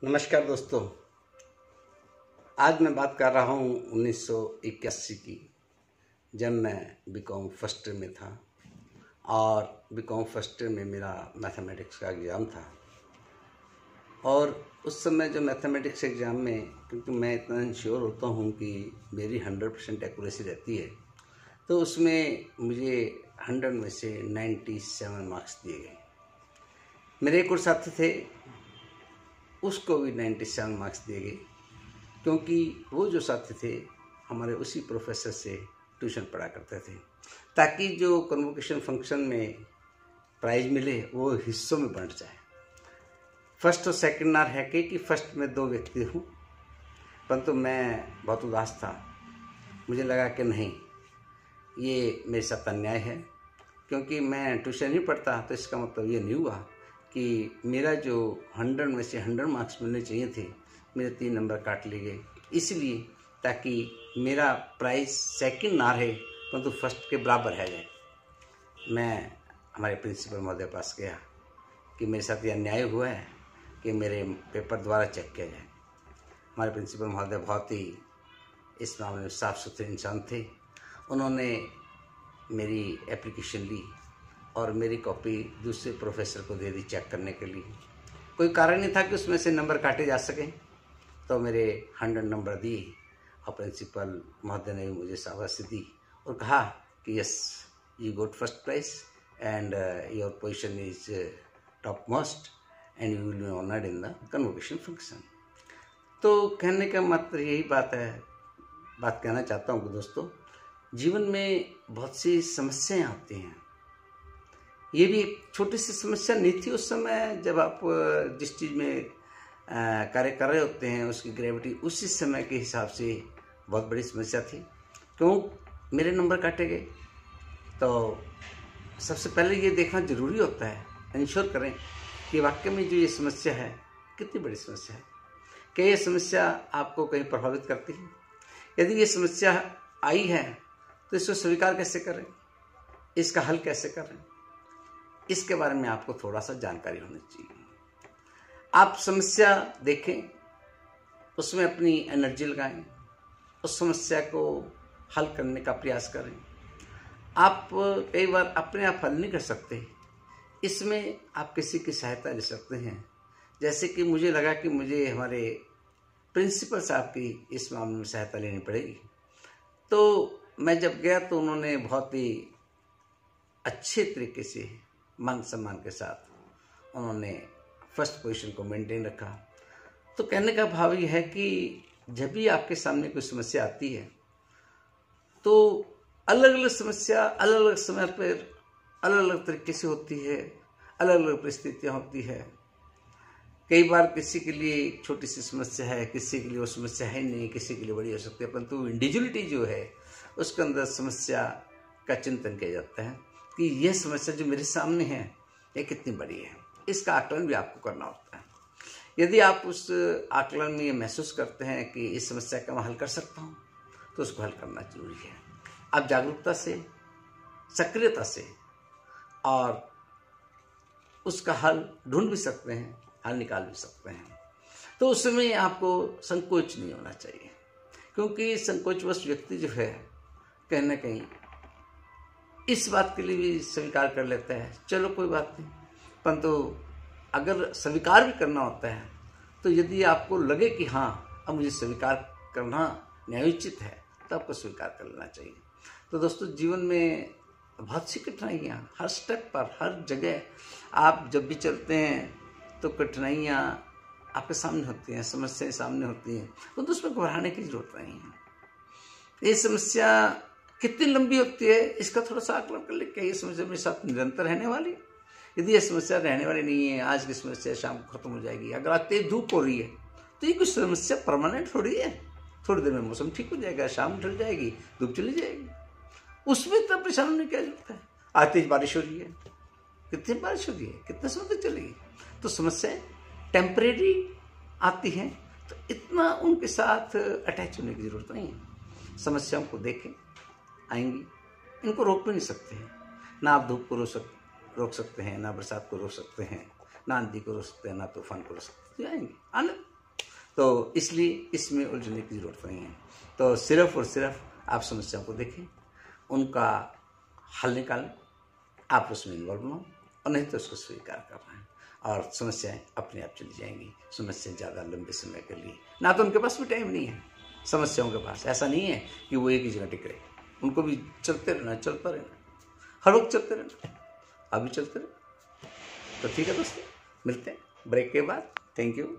नमस्कार दोस्तों। आज मैं बात कर रहा हूँ 1981 की, जब मैं बीकॉम फर्स्ट ईयर में था और बीकॉम फर्स्ट ईयर में मेरा मैथमेटिक्स का एग्ज़ाम था। और उस समय जो मैथमेटिक्स एग्ज़ाम में, क्योंकि मैं इतना इंश्योर होता हूँ कि मेरी 100% एक्यूरेसी रहती है, तो उसमें मुझे 100 में से 97 मार्क्स दिए गए। मेरे एक और साथी थे, उसको भी 97 मार्क्स दिए गए, क्योंकि वो जो साथी थे हमारे उसी प्रोफेसर से ट्यूशन पढ़ा करते थे, ताकि जो कन्वोकेशन फंक्शन में प्राइज मिले वो हिस्सों में बंट जाए। फर्स्ट और सेकंड ना है कि फर्स्ट में 2 व्यक्ति हूँ, परंतु मैं बहुत उदास था। मुझे लगा कि नहीं, ये मेरे साथ अन्याय है, क्योंकि मैं ट्यूशन नहीं पढ़ता तो इसका मतलब ये नहीं हुआ कि मेरा जो 100 में से 100 मार्क्स मिलने चाहिए थे, मेरे 3 नंबर काट लिए गए। इसलिए ताकि मेरा प्राइज सेकंड ना रहे परंतु फर्स्ट के बराबर है जाए। मैं हमारे प्रिंसिपल महोदय पास गया कि मेरे साथ ये अन्याय हुआ है कि मेरे पेपर द्वारा चेक किया जाए। हमारे प्रिंसिपल महोदय बहुत ही इस मामले में साफ़ सुथरे इंसान थे। उन्होंने मेरी एप्लीकेशन ली और मेरी कॉपी दूसरे प्रोफेसर को दे दी चेक करने के लिए। कोई कारण नहीं था कि उसमें से नंबर काटे जा सकें, तो मेरे 100 नंबर दिए और प्रिंसिपल महोदय ने मुझे शाबाशी दी और कहा कि yes, you got first prize and your position is top most and you will be honoured in the convocation function. तो कहने का मतलब यही बात कहना चाहता हूँ कि दोस्तों, जीवन में बहुत सी समस्याएं आती हैं। ये भी एक छोटी सी समस्या नहीं थी उस समय, जब आप जिस चीज़ में कार्य कर रहे होते हैं उसकी ग्रेविटी उसी समय के हिसाब से बहुत बड़ी समस्या थी। क्यों मेरे नंबर काटे गए? तो सबसे पहले ये देखना ज़रूरी होता है, इंश्योर करें कि वाकई में जो ये समस्या है कितनी बड़ी समस्या है। क्या ये समस्या आपको कहीं प्रभावित करती है? यदि ये समस्या आई है तो इसको स्वीकार कैसे करें, इसका हल कैसे करें, इसके बारे में आपको थोड़ा सा जानकारी होनी चाहिए। आप समस्या देखें, उसमें अपनी एनर्जी लगाएं, उस समस्या को हल करने का प्रयास करें। आप कई बार अपने आप हल नहीं कर सकते, इसमें आप किसी की सहायता ले सकते हैं। जैसे कि मुझे लगा कि मुझे हमारे प्रिंसिपल साहब की इस मामले में सहायता लेनी पड़ेगी। तो मैं जब गया तो उन्होंने बहुत ही अच्छे तरीके से मान सम्मान के साथ उन्होंने फर्स्ट पोजीशन को मेंटेन रखा। तो कहने का भाव यह है कि जब भी आपके सामने कोई समस्या आती है तो अलग अलग समस्या अलग अलग समय पर अलग अलग तरीके से होती है, अलग अलग परिस्थितियाँ होती है। कई बार किसी के लिए एक छोटी सी समस्या है, किसी के लिए वो समस्या है नहीं, किसी के लिए बड़ी हो सकती है, परंतु इंडिविजुअलिटी जो है उसके अंदर समस्या का चिंतन किया जाता है कि यह समस्या जो मेरे सामने है ये कितनी बड़ी है। इसका आकलन भी आपको करना होता है। यदि आप उस आकलन में ये महसूस करते हैं कि इस समस्या का मैं हल कर सकता हूँ, तो उसको हल करना जरूरी है। आप जागरूकता से, सक्रियता से और उसका हल ढूंढ भी सकते हैं, हल निकाल भी सकते हैं। तो उस समय आपको संकोच नहीं होना चाहिए, क्योंकि संकोचवश व्यक्ति जो है कहीं ना कहीं इस बात के लिए भी स्वीकार कर लेता है, चलो कोई बात नहीं। परंतु अगर स्वीकार भी करना होता है तो यदि आपको लगे कि हाँ अब मुझे स्वीकार करना न्यायोचित है, तो आपको स्वीकार कर लेना चाहिए। तो दोस्तों, जीवन में बहुत सी कठिनाइयाँ हर स्टेप पर, हर जगह आप जब भी चलते हैं तो कठिनाइयाँ आपके सामने होती हैं, समस्याएं सामने होती हैं, तो उसमें घबराने की जरूरत नहीं है। ये समस्या कितनी लंबी होती है इसका थोड़ा सा आकलन कर ले। क्या ये समस्या मेरे साथ निरंतर रहने वाली है? यदि ये समस्या रहने वाली नहीं है, आज की समस्या शाम को खत्म हो जाएगी। अगर आज तेज धूप हो रही है तो ये कुछ समस्या परमानेंट थोड़ी है, थोड़ी देर में मौसम ठीक हो जाएगा, शाम ढल जाएगी, धूप चली जाएगी। उसमें इतना परेशान होने की क्या जरूरत है? आज तेज बारिश हो रही है, कितनी बारिश हो रही है, कितने समय तक चलेगी? तो समस्याएं टेम्परेरी आती हैं, तो इतना उनके साथ अटैच होने की जरूरत नहीं है। समस्याओं को देखें, आएंगी, इनको रोक भी नहीं सकते हैं। ना आप धूप को रोक सकते हैं, ना बरसात को रोक सकते हैं, ना आंधी को रोक सकते हैं, ना तूफान को रोक सकते हैं। आएंगे, आने तो इसलिए इसमें उलझने की ज़रूरत नहीं है। तो सिर्फ और सिर्फ आप समस्याओं को देखें, उनका हल निकालें, आप उसमें इन्वॉल्व हो, और नहीं तो उसको स्वीकार कर रहे हैं, और समस्याएं अपने आप चली जाएंगी। समस्याएं ज़्यादा लंबे समय के लिए, ना तो उनके पास भी टाइम नहीं है समस्याओं के पास, ऐसा नहीं है कि वो एक ही जगह टिक रहे, उनको भी चलते रहना, चलता रहना, हर वक्त चलते रहना, अभी चलते रहना। तो ठीक है दोस्तों, मिलते हैं ब्रेक के बाद। Thank you.